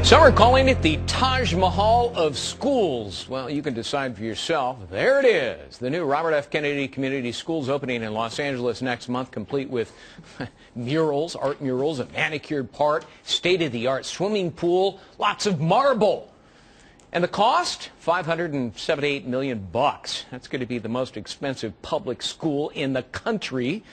Some are calling it the Taj Mahal of schools. Well, you can decide for yourself. There it is. The new Robert F. Kennedy Community Schools opening in Los Angeles next month, complete with murals, art murals, a manicured park, state-of-the-art swimming pool, lots of marble. And the cost? $578 million. That's going to be the most expensive public school in the country.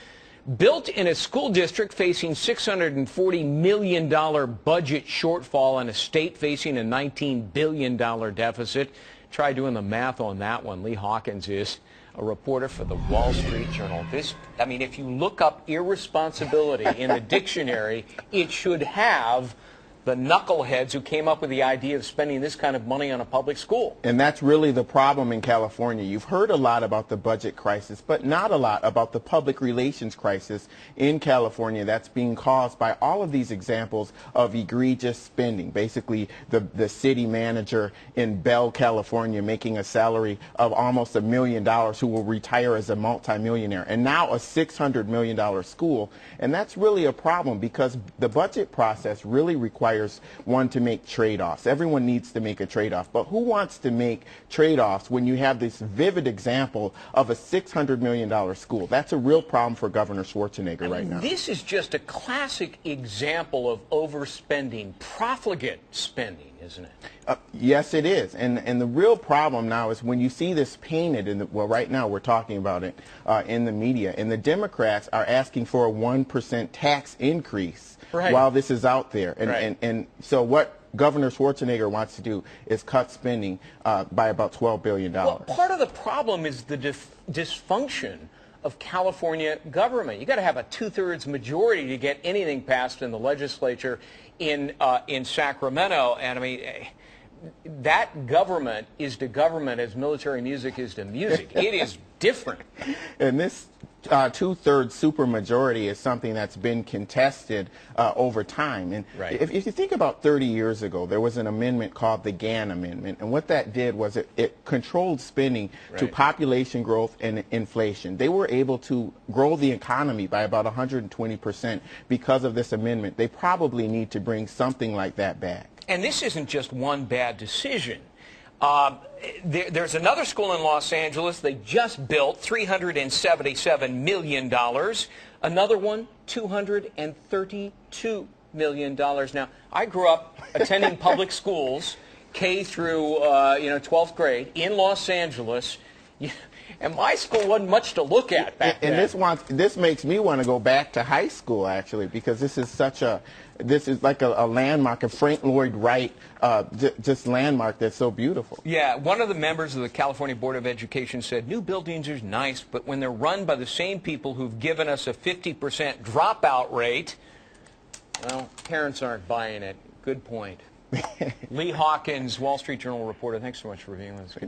Built in a school district facing $640 million budget shortfall and a state facing a $19 billion deficit. Try doing the math on that one. Lee Hawkins is a reporter for the Wall Street Journal. If you look up irresponsibility in the dictionary, it should have the knuckleheads who came up with the idea of spending this kind of money on a public school. And that's really the problem in California. You've heard a lot about the budget crisis, but not a lot about the public relations crisis in California that's being caused by all of these examples of egregious spending. Basically, the city manager in Bell, California, making a salary of almost $1 million, who will retire as a multimillionaire, and now a $600 million school. And that's really a problem because the budget process really requires one to make trade-offs. Everyone needs to make a trade-off. But who wants to make trade-offs when you have this vivid example of a $600 million school? That's a real problem for Governor Schwarzenegger right now. This is just a classic example of overspending, profligate spending, isn't it? Yes, it is. And the real problem now is when you see this painted, well, right now we're talking about it in the media, and the Democrats are asking for a 1% tax increase while this is out there. And so what Governor Schwarzenegger wants to do is cut spending by about $12 billion. Well, part of the problem is the dysfunction of California government. You got to have a 2/3 majority to get anything passed in the legislature in Sacramento. And I mean, that government is to government as military music is to music. It is different. And this 2/3 supermajority is something that's been contested over time. And if you think about 30 years ago, there was an amendment called the Gann Amendment. And what that did was it controlled spending to population growth and inflation. They were able to grow the economy by about 120% because of this amendment. They probably need to bring something like that back. And this isn't just one bad decision. There's another school in Los Angeles they just built, $377 million. Another one, $232 million. Now, I grew up attending public schools, K through 12th grade, in Los Angeles. And my school wasn't much to look at back then. And this makes me want to go back to high school, actually, because this is like a landmark, a Frank Lloyd Wright just landmark that's so beautiful. Yeah, one of the members of the California Board of Education said, new buildings are nice, but when they're run by the same people who've given us a 50% dropout rate, well, parents aren't buying it. Good point. Lee Hawkins, Wall Street Journal reporter, thanks so much for being with us.